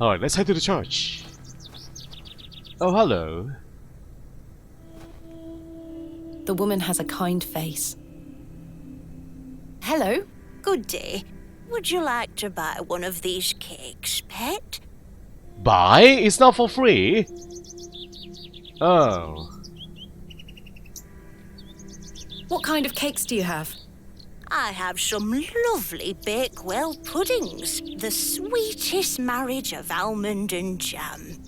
Alright, let's head to the church. Oh, hello. The woman has a kind face. Hello. Good day. Would you like to buy one of these cakes, pet? Buy? It's not for free. Oh. What kind of cakes do you have? I have some lovely Bakewell puddings, the sweetest marriage of almond and jam.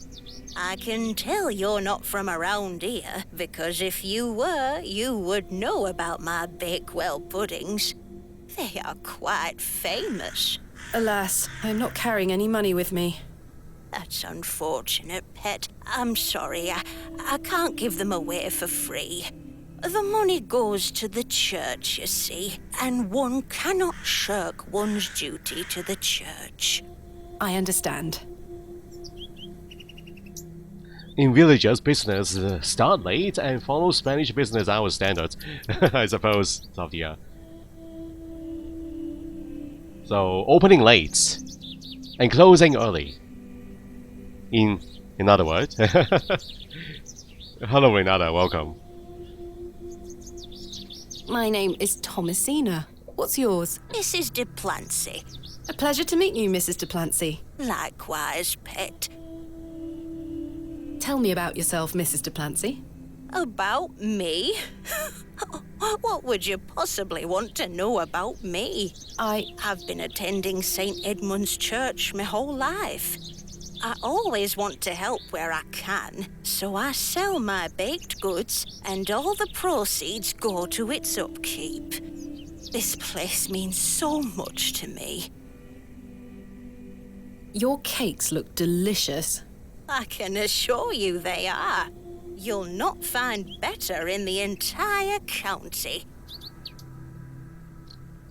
I can tell you're not from around here, because if you were, you would know about my Bakewell puddings. They are quite famous. Alas, I'm not carrying any money with me. That's unfortunate, pet. I'm sorry, I can't give them away for free. The money goes to the church, you see, and one cannot shirk one's duty to the church. I understand. In villages, business start late and follow Spanish business hour standards, I suppose. Of the so opening late and closing early. In other words, hello Renata, welcome. My name is Thomasina. What's yours? Mrs. de Plancy. A pleasure to meet you, Mrs. de Plancy. Likewise, pet. Tell me about yourself, Mrs. de Plancy. About me? What would you possibly want to know about me? I've been attending St. Edmund's Church my whole life. I always want to help where I can, so I sell my baked goods, and all the proceeds go to its upkeep. This place means so much to me. Your cakes look delicious. I can assure you they are. You'll not find better in the entire county.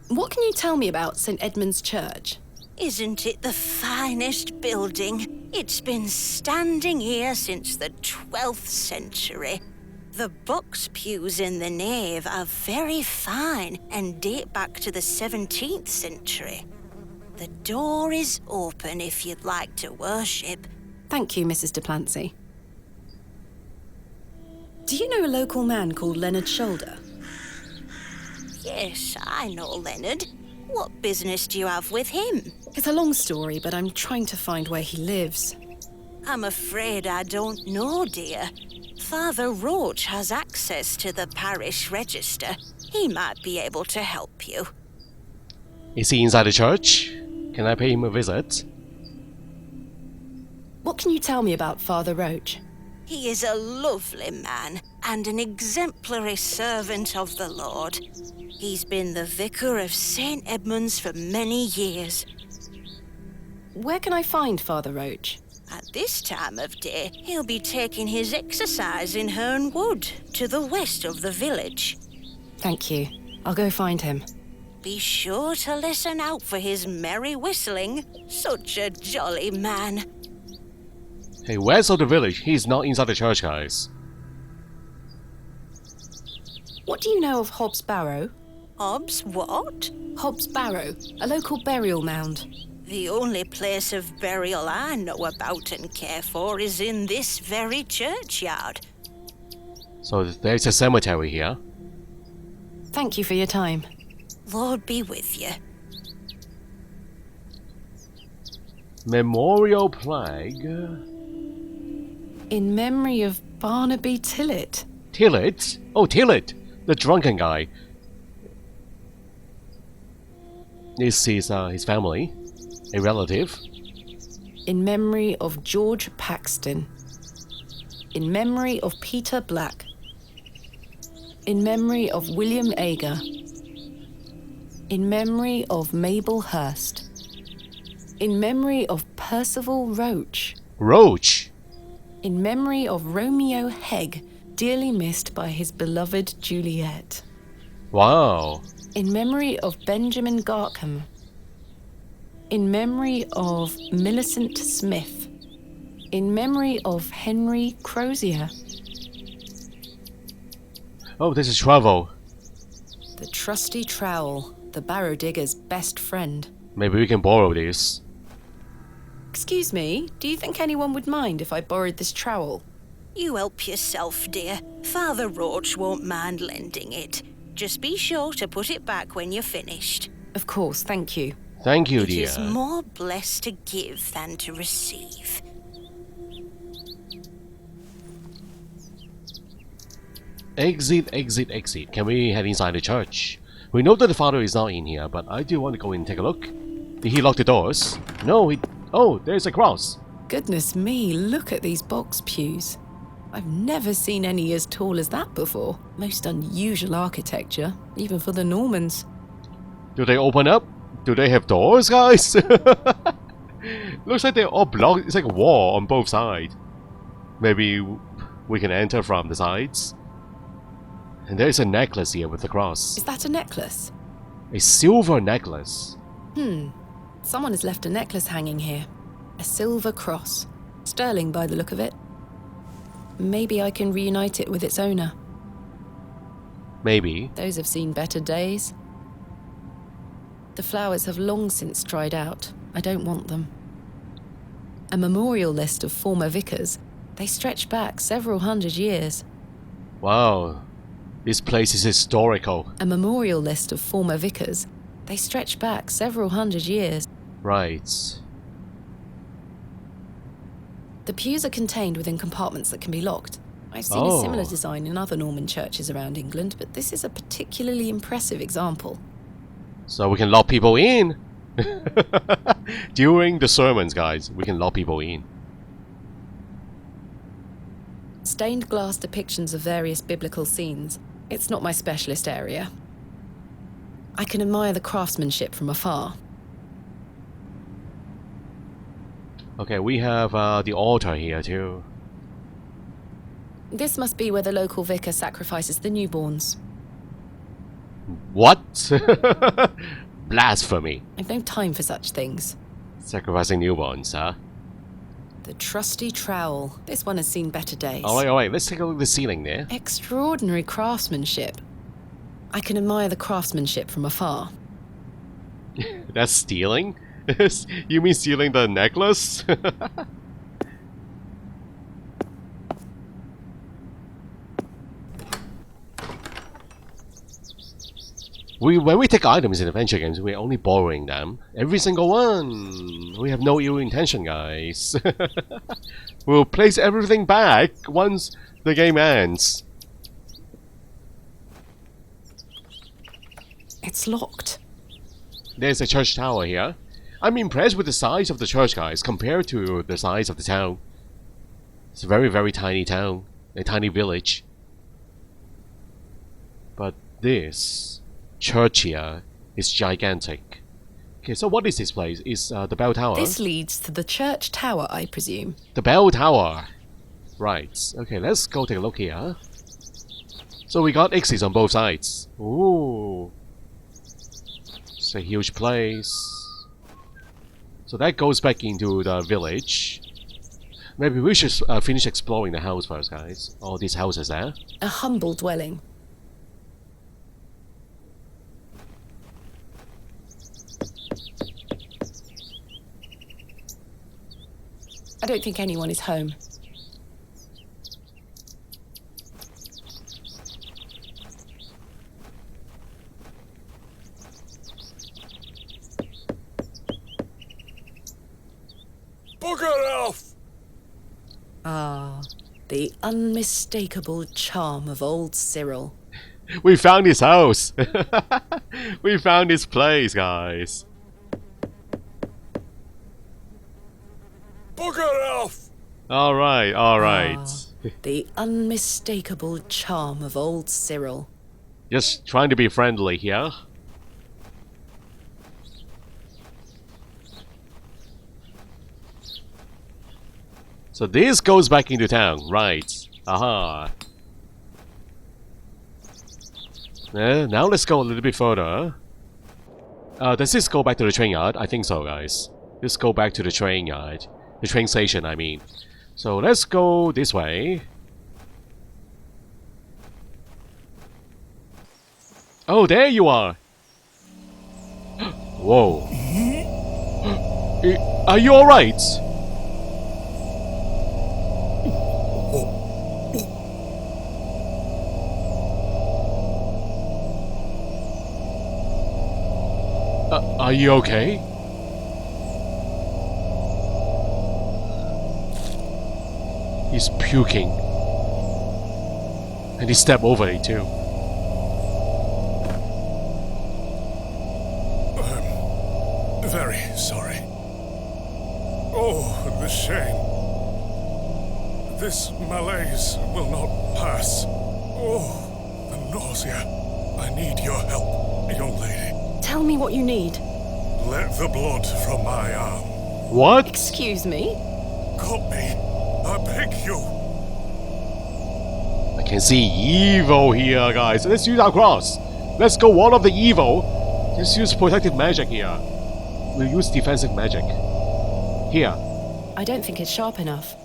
What can you tell me about St. Edmund's Church? Isn't it the finest building? It's been standing here since the 12th century. The box pews in the nave are very fine and date back to the 17th century. The door is open if you'd like to worship. Thank you, Mrs. de Plancy. Do you know a local man called Leonard Shoulder? Yes, I know Leonard. What business do you have with him? It's a long story, but I'm trying to find where he lives. I'm afraid I don't know, dear. Father Roach has access to the parish register. He might be able to help you. Is he inside the church? Can I pay him a visit? What can you tell me about Father Roach? He is a lovely man and an exemplary servant of the Lord. He's been the vicar of St. Edmund's for many years. Where can I find Father Roach? At this time of day, he'll be taking his exercise in Herne Wood, to the west of the village. Thank you. I'll go find him. Be sure to listen out for his merry whistling. Such a jolly man. Hey, west of the village? He's not inside the church, guys. What do you know of Hobbs Barrow? Hobbs what? Hobbs Barrow, a local burial mound. The only place of burial I know about and care for is in this very churchyard. So there's a cemetery here. Thank you for your time. Lord be with you. Memorial plaque. In memory of Barnaby Tillett. Tillett? Oh, Tillett! The drunken guy. This is his family. A relative. In memory of George Paxton. In memory of Peter Black. In memory of William Ager. In memory of Mabel Hurst. In memory of Percival Roach. Roach? In memory of Romeo Hegg, dearly missed by his beloved Juliet. Wow. In memory of Benjamin Garkham. In memory of Millicent Smith. In memory of Henry Crozier. Oh, this is travel. The trusty trowel, the barrow digger's best friend. Maybe we can borrow this. Excuse me, do you think anyone would mind if I borrowed this trowel? You help yourself, dear. Father Roach won't mind lending it. Just be sure to put it back when you're finished. Of course, thank you. Thank you, It dear. is more blessed to give than to receive. Exit, exit, exit. Can we head inside the church? We know that the father is not in here, but I do want to go in and take a look. Did he lock the doors? No, he... Oh, there's a cross. Goodness me, look at these box pews. I've never seen any as tall as that before. Most unusual architecture, even for the Normans. Do they open up? Do they have doors, guys? Looks like they're all blocked. It's like a wall on both sides. Maybe we can enter from the sides. And there's a necklace here with the cross. Is that a necklace? A silver necklace. Someone has left a necklace hanging here. A silver cross. Sterling by the look of it. Maybe I can reunite it with its owner. Maybe. Those have seen better days. The flowers have long since dried out. I don't want them. A memorial list of former vicars. They stretch back several hundred years. Wow. This place is historical. A memorial list of former vicars. They stretch back several hundred years. Right. The pews are contained within compartments that can be locked. I've seen a similar design in other Norman churches around England, but this is a particularly impressive example. So we can lock people in. During the sermons, guys, we can lock people in. Stained glass depictions of various biblical scenes. It's not my specialist area. I can admire the craftsmanship from afar. Okay, we have the altar here too. This must be where the local vicar sacrifices the newborns. What? Blasphemy. I've no time for such things. Sacrificing newborns, huh? The trusty trowel. This one has seen better days. Alright, let's take a look at the ceiling there. Extraordinary craftsmanship. I can admire the craftsmanship from afar. That's stealing? You mean stealing the necklace? When we take items in adventure games, we're only borrowing them. Every single one! We have no ill intention, guys. We'll place everything back once the game ends. It's locked. There's a church tower here. I'm impressed with the size of the church, guys, compared to the size of the town. It's a very, very tiny town. A tiny village. But this church here is gigantic. Okay, so what is this place? Is the bell tower? This leads to the church tower, I presume. The bell tower. Right. Okay, let's go take a look here. So we got exits on both sides. Ooh. It's a huge place. So that goes back into the village. Maybe we should finish exploring the house first, guys. All these houses there. A humble dwelling. I don't think anyone is home. Bugger off! Ah, the unmistakable charm of old Cyril. We found his house! We found his place, guys. Bugger off! Alright, alright. The unmistakable charm of old Cyril. Just trying to be friendly here. So this goes back into town, right? Aha. Now let's go a little bit further. Does this go back to the train yard? I think so, guys. Let's go back to the train yard. The train station, I mean. So let's go this way. Oh, there you are! Whoa. Are you alright? Are you okay? He's puking. And he stepped over it too. I'm very sorry. Oh, the shame. This malaise will not pass. Oh, the nausea. I need your help, young lady. Tell me what you need. Let the blood from my arm. What? Excuse me? Cut me. I beg you. I can see evil here, guys. Let's use our cross. Let's go wall off the evil. Let's use protective magic here. We'll use defensive magic. Here. I don't think it's sharp enough.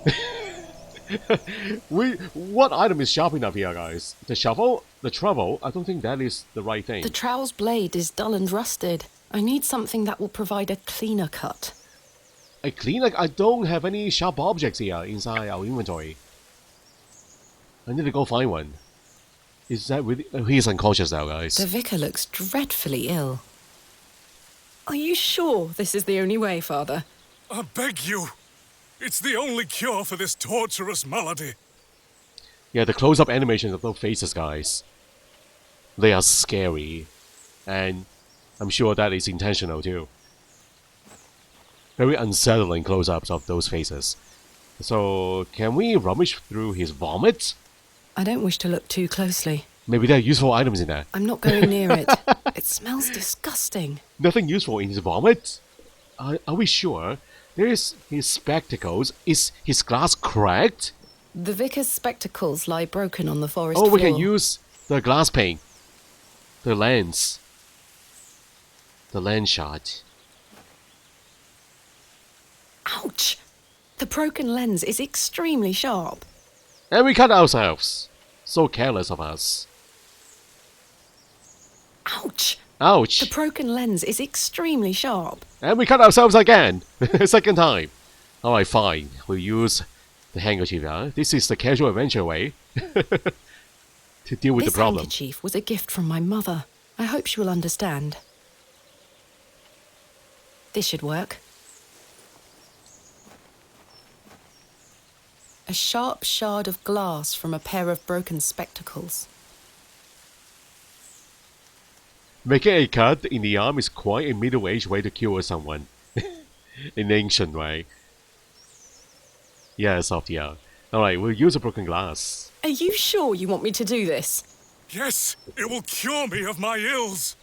What item is sharp enough here, guys? The shovel? The trowel? I don't think that is the right thing. The trowel's blade is dull and rusted. I need something that will provide a cleaner cut. A cleaner? I don't have any sharp objects here inside our inventory. I need to go find one. Is that really? Oh, he's unconscious now, guys. The vicar looks dreadfully ill. Are you sure this is the only way, Father? I beg you. It's the only cure for this torturous malady. Yeah, the close-up animations of those faces, guys. They are scary. And I'm sure that is intentional too. Very unsettling close-ups of those faces. So, can we rummage through his vomit? I don't wish to look too closely. Maybe there are useful items in there. I'm not going near it. It smells disgusting. Nothing useful in his vomit? Are we sure? There's his spectacles. Is his glass cracked? The vicar's spectacles lie broken on the forest Oh, floor. we can use the glass pane. The lens. The lens shot. Ouch! The broken lens is extremely sharp. And we cut ourselves. So careless of us. Ouch! Ouch. The broken lens is extremely sharp. And we cut ourselves again. Second time. Alright, fine. We'll use the handkerchief. This is the casual adventure way to deal with This the problem. handkerchief was a gift from my mother. I hope she will understand. This should work. A sharp shard of glass from a pair of broken spectacles. Making a cut in the arm is quite a middle-aged way to cure someone. An ancient way. Yeah, soft, yeah. Alright, we'll use a broken glass. Are you sure you want me to do this? Yes, it will cure me of my ills.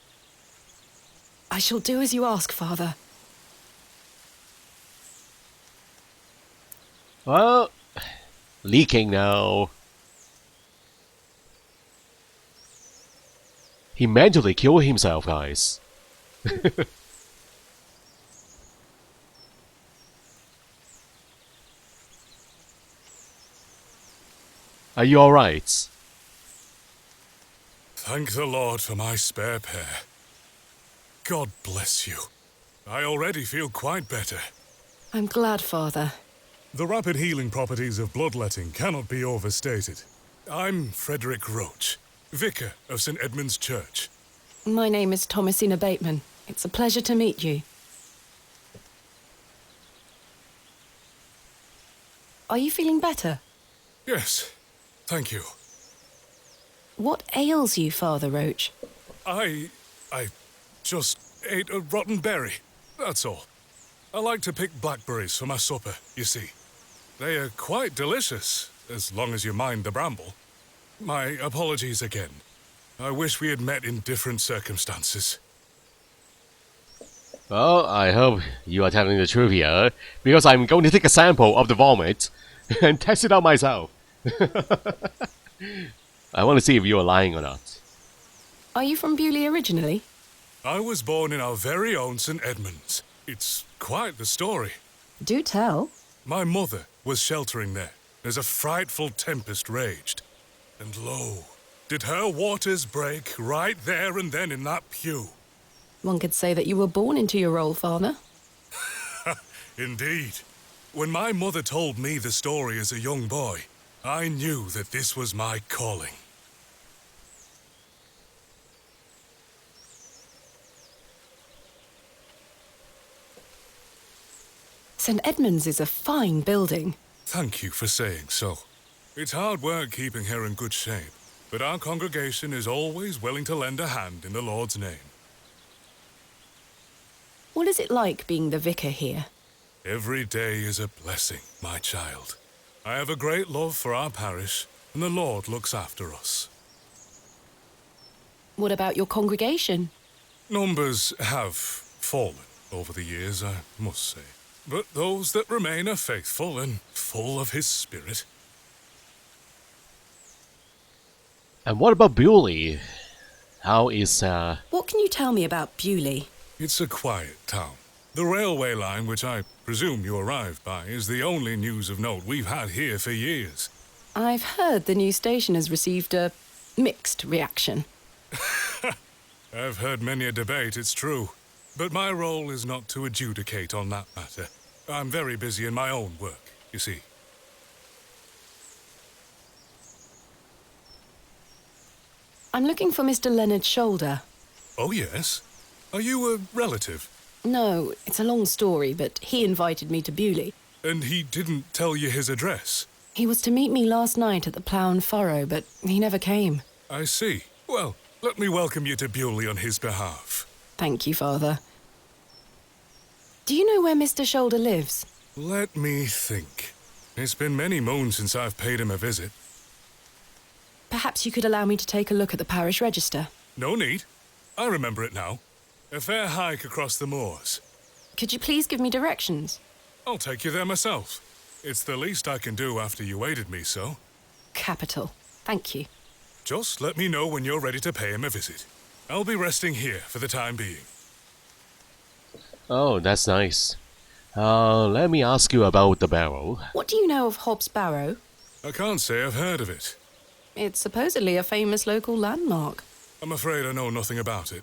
I shall do as you ask, Father. Well, leaking now. He mentally killed himself, guys. Are you alright? Thank the Lord for my spare pair. God bless you. I already feel quite better. I'm glad, Father. The rapid healing properties of bloodletting cannot be overstated. I'm Frederick Roach, Vicar of St. Edmund's Church. My name is Thomasina Bateman. It's a pleasure to meet you. Are you feeling better? Yes, thank you. What ails you, Father Roach? I just ate a rotten berry, that's all. I like to pick blackberries for my supper, you see. They are quite delicious, as long as you mind the bramble. My apologies again. I wish we had met in different circumstances. Well, I hope you are telling the truth here, because I'm going to take a sample of the vomit and test it out myself. I want to see if you are lying or not. Are you from Bewley originally? I was born in our very own St. Edmund's. It's quite the story. Do tell. My mother was sheltering there as a frightful tempest raged. And lo, did her waters break right there and then in that pew. One could say that you were born into your role, Father. Indeed. When my mother told me the story as a young boy, I knew that this was my calling. St. Edmund's is a fine building. Thank you for saying so. It's hard work keeping her in good shape, but our congregation is always willing to lend a hand in the Lord's name. What is it like being the vicar here? Every day is a blessing, my child. I have a great love for our parish, and the Lord looks after us. What about your congregation? Numbers have fallen over the years, I must say. But those that remain are faithful and full of his spirit. And what about Bewley? How is, What can you tell me about Bewley? It's a quiet town. The railway line, which I presume you arrived by, is the only news of note we've had here for years. I've heard the new station has received a mixed reaction. I've heard many a debate, it's true. But my role is not to adjudicate on that matter. I'm very busy in my own work, you see. I'm looking for Mr. Leonard's shoulder. Oh, yes? Are you a relative? No, it's a long story, but he invited me to Bewley. And he didn't tell you his address? He was to meet me last night at the Plough and Furrow, but he never came. I see. Well, let me welcome you to Bewley on his behalf. Thank you, Father. Do you know where Mr. Shoulder lives? Let me think. It's been many moons since I've paid him a visit. Perhaps you could allow me to take a look at the parish register. No need. I remember it now. A fair hike across the moors. Could you please give me directions? I'll take you there myself. It's the least I can do after you aided me so. Capital. Thank you. Just let me know when you're ready to pay him a visit. I'll be resting here for the time being. oh, that's nice. Let me ask you about the Barrow. What do you know of Hobbs Barrow? I can't say I've heard of it. It's supposedly a famous local landmark. I'm afraid I know nothing about it.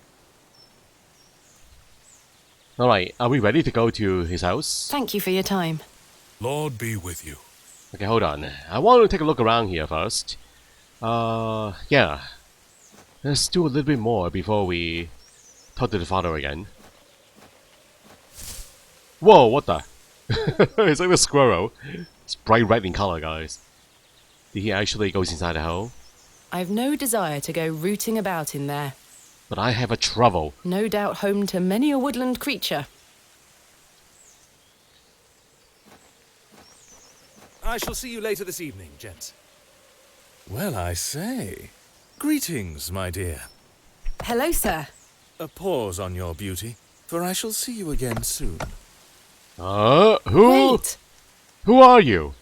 Alright, are we ready to go to his house? Thank you for your time. Lord be with you. Okay, hold on. I want to take a look around here first. Yeah. Let's do a little bit more before we talk to the father again. Whoa, what the? It's like a squirrel. It's bright red in color, guys. Did he actually go inside the hole? I've no desire to go rooting about in there. But I have a trouble. No doubt home to many a woodland creature. I shall see you later this evening, gents. Well, I say. Greetings, my dear. Hello, sir. A pause on your beauty, for I shall see you again soon. Who? Wait! Who are you?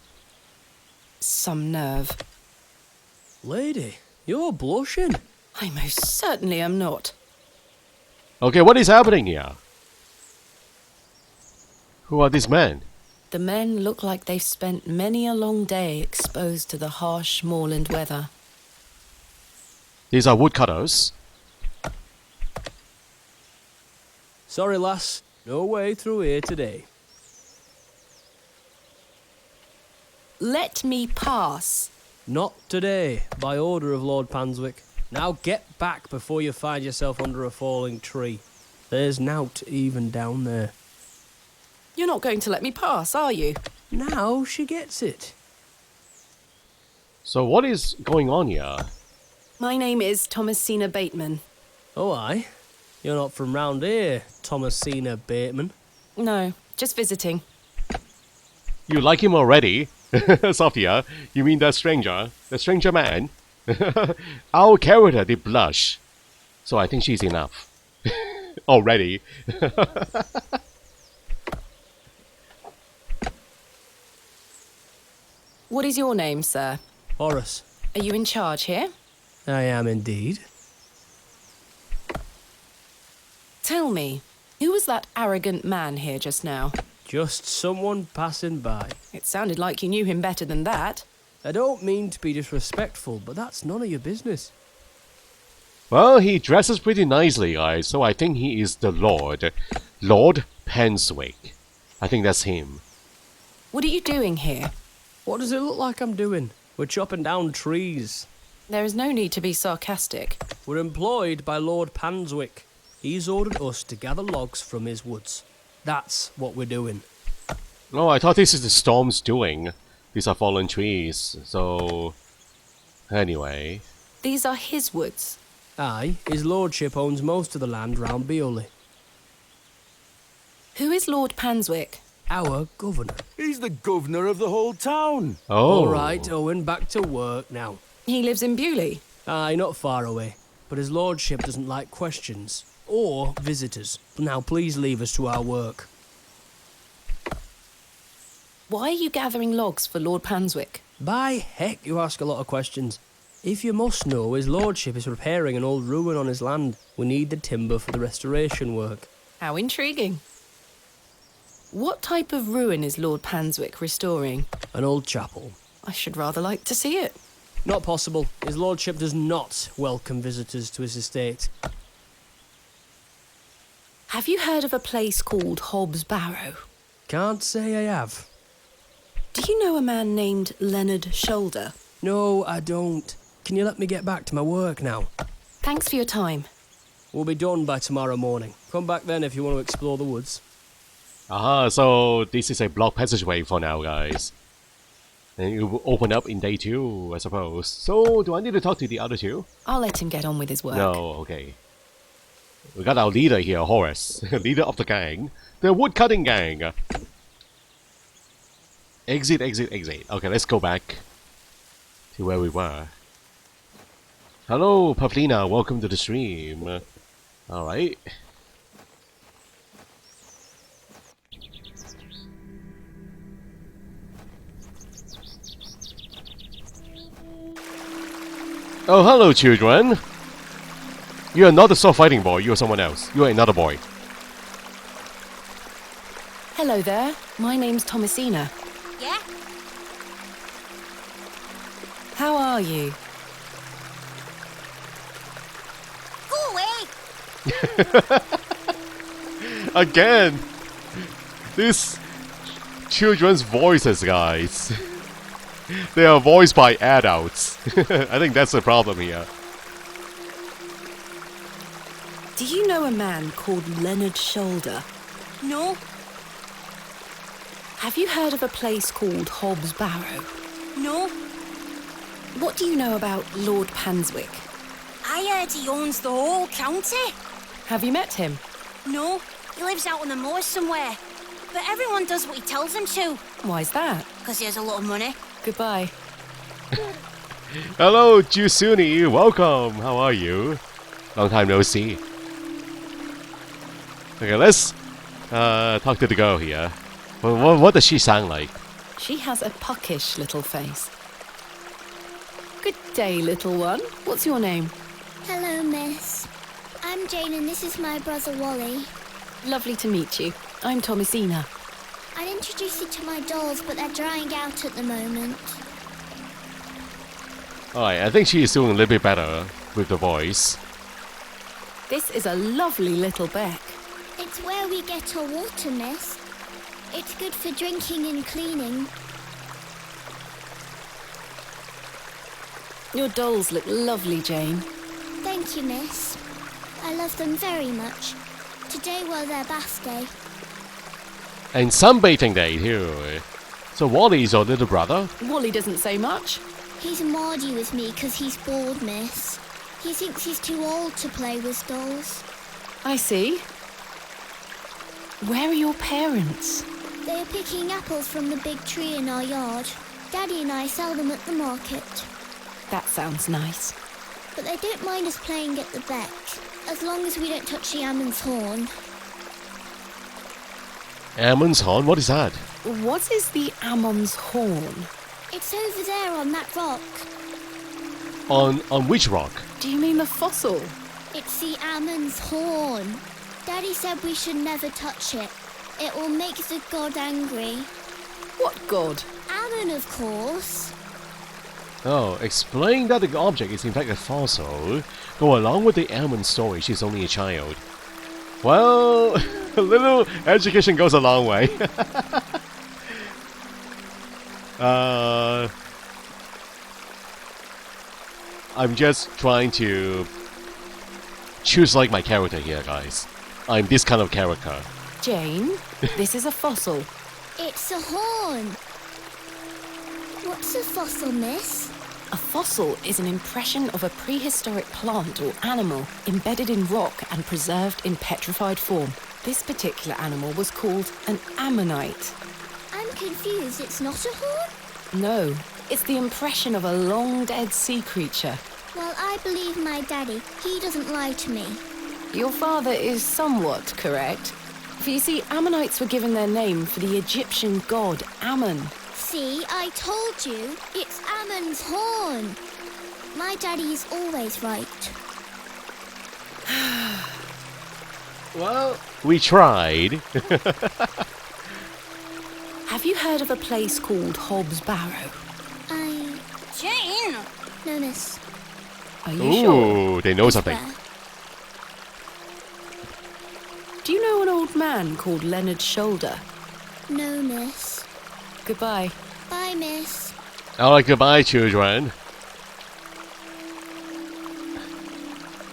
Some nerve. Lady, you're blushing. I most certainly am not. Okay, what is happening here? Who are these men? The men look like they've spent many a long day exposed to the harsh moorland weather. These are woodcutters. Sorry, lass. No way through here today. Let me pass. Not today, by order of Lord Panswick. Now get back before you find yourself under a falling tree. There's nought even down there. You're not going to let me pass, are you? Now she gets it. So what is going on here? My name is Thomasina Bateman. Oh, aye. You're not from round here, Thomasina Bateman. No, just visiting. You like him already? Sophia, you mean the stranger? The stranger man? Our character did blush. So I think she's enough. Already. What is your name, sir? Horace. Are you in charge here? I am indeed. Tell me, who was that arrogant man here just now? Just someone passing by. It sounded like you knew him better than that. I don't mean to be disrespectful, but that's none of your business. Well, he dresses pretty nicely, guys, so I think he is the Lord. Lord Panswick. I think that's him. What are you doing here? What does it look like I'm doing? We're chopping down trees. There is no need to be sarcastic. We're employed by Lord Panswick. He's ordered us to gather logs from his woods. That's what we're doing. No, I thought this is the storm's doing. These are fallen trees, so... Anyway... These are his woods. Aye, his lordship owns most of the land round Beorley. Who is Lord Panswick? Our governor. He's the governor of the whole town. Oh! All right, Owen, back to work now. He lives in Bewley. Aye, not far away. But his lordship doesn't like questions. Or visitors. Now, please leave us to our work. Why are you gathering logs for Lord Panswick? By heck, you ask a lot of questions. If you must know, his lordship is repairing an old ruin on his land. We need the timber for the restoration work. How intriguing. What type of ruin is Lord Panswick restoring? An old chapel. I should rather like to see it. Not possible. His lordship does not welcome visitors to his estate. Have you heard of a place called Hobbs Barrow? Can't say I have. Do you know a man named Leonard Shoulder? No, I don't. Can you let me get back to my work now? Thanks for your time. We'll be done by tomorrow morning. Come back then if you want to explore the woods. Aha, so this is a block passageway for now, guys. And it will open up in day 2, I suppose. So, do I need to talk to the other two? I'll let him get on with his work. No, okay. We got our leader here, Horace. Leader of the gang. The woodcutting gang. Exit, exit, exit. Okay, let's go back to where we were. Hello, Pavlina. Welcome to the stream. Alright. Oh, hello, children. You are not the sword fighting boy. You are someone else. You are another boy. Hello there. My name's Thomasina. Yeah? How are you? Go away! Again! These children's voices, guys. They are voiced by adults. I think that's the problem here. Do you know a man called Leonard Shoulder? No, Have you heard of a place called Hobbs Barrow? no. What do you know about Lord Panswick? I heard he owns the whole county. Have you met him? No, he lives out on the moors somewhere. But everyone does what he tells them to, Why's that? because he has a lot of money. Goodbye. Hello, Jusuni. Welcome. How are you? Long time no see. Okay, let's talk to the girl here. What does she sound like? She has a puckish little face. Good day, little one. What's your name? Hello, miss. I'm Jane and this is my brother Wally. Lovely to meet you. I'm Thomasina. I'd introduce you to my dolls, but they're drying out at the moment. Alright, I think she is doing a little bit better with the voice. This is a lovely little beck. It's where we get our water, miss. It's good for drinking and cleaning. Your dolls look lovely, Jane. Thank you, miss. I love them very much. Today was their bath day. And sunbathing day too. So Wally is your little brother? Wally doesn't say much. He's mardy with me because he's bored, miss. He thinks he's too old to play with dolls. I see. Where are your parents? They are picking apples from the big tree in our yard. Daddy and I sell them at the market. That sounds nice. But they don't mind us playing at the beck, as long as we don't touch the Ammon's horn. Ammon's horn? What is that? What is the Ammon's horn? It's over there on that rock. On which rock? Do you mean the fossil? It's the Ammon's horn. Daddy said we should never touch it. It will make the god angry. What god? Ammon, of course. Oh, explain that the object is in fact a fossil. Go along with the Ammon story, she's only a child. Well, A little education goes a long way. I'm just trying to choose like my character here, guys. I'm this kind of character. Jane, this is a fossil. It's a horn. What's a fossil, miss? A fossil is an impression of a prehistoric plant or animal embedded in rock and preserved in petrified form. This particular animal was called an ammonite. I'm confused. It's not a horn? No, it's the impression of a long-dead sea creature. Well, I believe my daddy. He doesn't lie to me. Your father is somewhat correct. For you see, ammonites were given their name for the Egyptian god Ammon. See, I told you. It's Ammon's horn. My daddy is always right. Well, we tried. Have you heard of a place called Hobbs Barrow? Jane! No, miss. Are you sure? Ooh, they know something. Where? Do you know an old man called Leonard Shoulder? No, miss. Goodbye. Bye, miss. Alright, goodbye, children.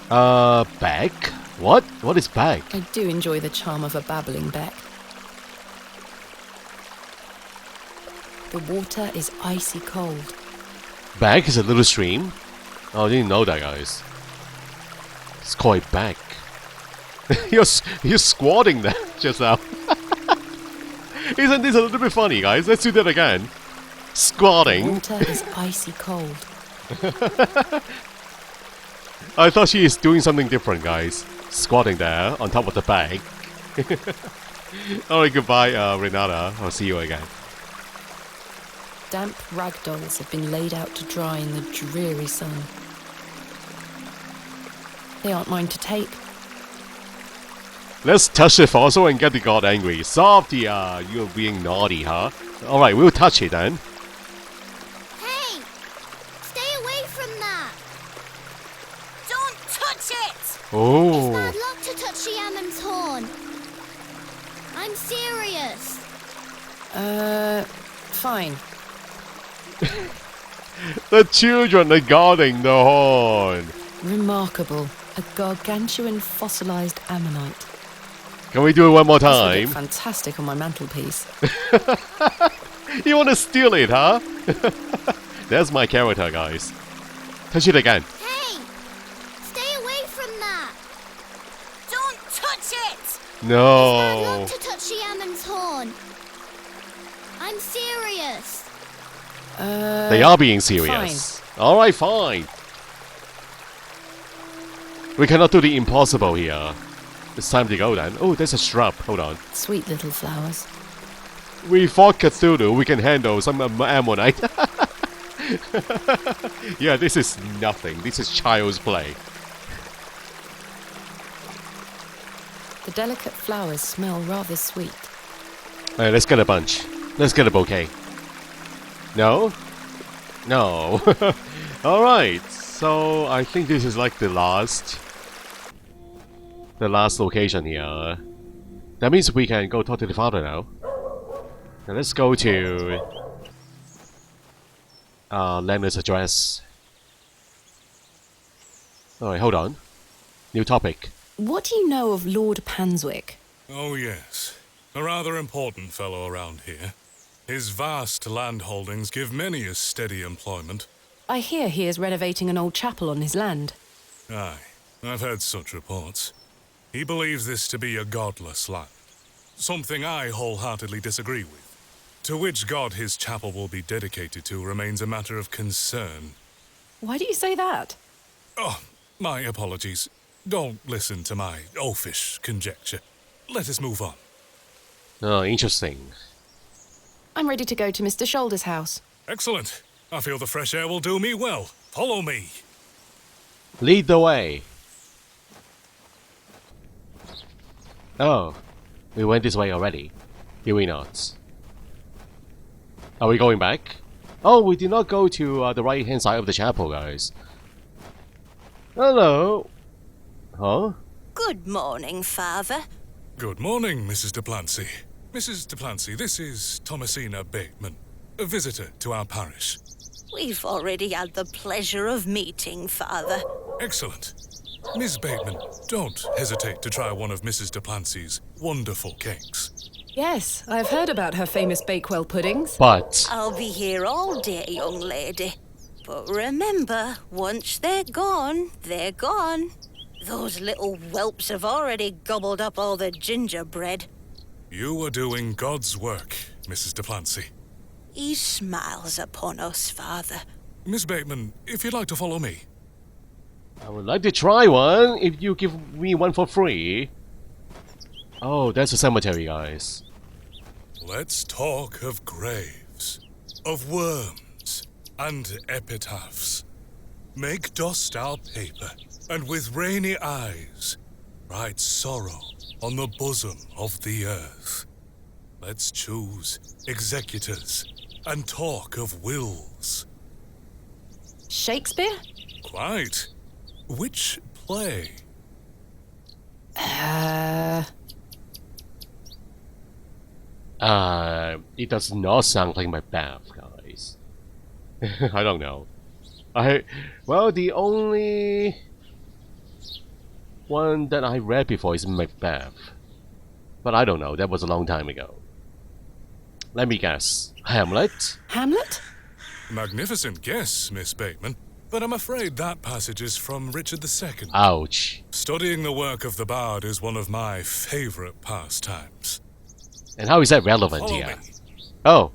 Beck? What? What is Beck? I do enjoy the charm of a babbling beck. The water is icy cold. Beck is a little stream? Oh, I didn't know that, guys. It's called Beck. you're squatting there just now. Isn't this a little bit funny, guys? Let's do that again. The Squatting. water is icy cold. I thought she is doing something different, guys. Squatting there on top of the bag. Alright, goodbye, Renata. I'll see you again. Damp ragdolls have been laid out to dry in the dreary sun. They aren't mine to take. Let's touch the fossil and get the god angry. Softy, you're being naughty, huh? Alright, we'll touch it then. Hey! Stay away from that! Don't touch it! It's Oh. bad luck to touch the Ammon's horn. I'm serious. Fine. The children are guarding the horn. Remarkable. A gargantuan fossilized ammonite. Can we do it one more This would time? look fantastic on my mantelpiece. You want to steal it, huh? That's my character, guys. Touch it again. Hey! Stay away from that! Don't touch it! Bad No. luck to touch the Ammon's horn. I'm serious. They are being serious. Alright, fine. We cannot do the impossible here. It's time to go then. Oh, there's a shrub. Hold on. Sweet little flowers. We fought Cthulhu. We can handle some ammonite. Yeah, this is nothing. This is child's play. The delicate flowers smell rather sweet. Alright, let's get a bunch. Let's get a bouquet. No? No. Alright, so I think this is like the last location here. That means we can go talk to the father now. Now let's go to Leonard's address. Alright, hold on. New topic. What do you know of Lord Panswick? Oh, yes. A rather important fellow around here. His vast land holdings give many a steady employment. I hear he is renovating an old chapel on his land. Aye, I've heard such reports. He believes this to be a godless land. Something I wholeheartedly disagree with. To which god his chapel will be dedicated to remains a matter of concern. Why do you say that? Oh, my apologies. Don't listen to my oafish conjecture. Let us move on. Oh, interesting. I'm ready to go to Mr. Shoulder's house. Excellent. I feel the fresh air will do me well. Follow me. Lead the way. Oh, we went this way already. Did we not? Are we going back? Oh, we did not go to the right hand side of the chapel, guys. Hello. Huh? Good morning, Father. Good morning, Mrs. Duplancy. Mrs. Duplancy, this is Thomasina Bateman, a visitor to our parish. We've already had the pleasure of meeting, Father. Excellent. Miss Bateman, don't hesitate to try one of Mrs. Duplancy's wonderful cakes. Yes, I've heard about her famous Bakewell puddings. But I'll be here all day, young lady. But remember, once they're gone, they're gone. Those little whelps have already gobbled up all the gingerbread. You are doing God's work, Mrs. Duplancy. He smiles upon us, Father. Miss Bateman, if you'd like to follow me. I would like to try one if you give me one for free. Oh, that's a cemetery, guys. Let's talk of graves, of worms, and epitaphs. Make dust our paper, and with rainy eyes, write sorrow on the bosom of the earth. Let's choose executors, and talk of wills. Shakespeare? Quite. Which play? It does not sound like Macbeth, guys. I don't know. Well, the only one that I read before is Macbeth. But I don't know, that was a long time ago. Let me guess. Hamlet? Hamlet? Magnificent guess, Miss Bateman. But I'm afraid that passage is from Richard II. Ouch. Studying the work of the bard is one of my favorite pastimes. And how is that relevant Follow here? me. Oh.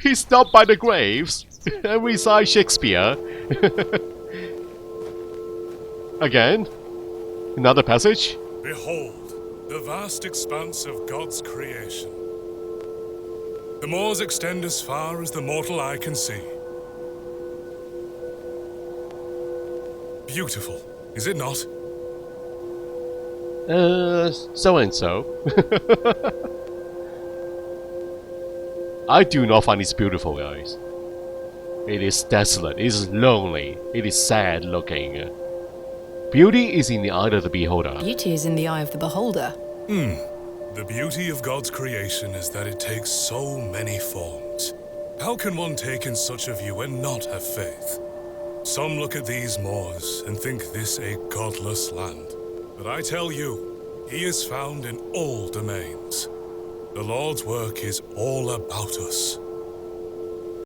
He stopped by the graves and recite Shakespeare. Again? Another passage? Behold, the vast expanse of God's creation. The moors extend as far as the mortal eye can see. Beautiful, is it not? So and so. I do not find this beautiful, guys. It is desolate, it is lonely, it is sad looking. Beauty is in the eye of the beholder. Beauty is in the eye of the beholder. The beauty of God's creation is that it takes so many forms. How can one take in such a view and not have faith? Some look at these moors and think this a godless land. But I tell you, he is found in all domains. The Lord's work is all about us.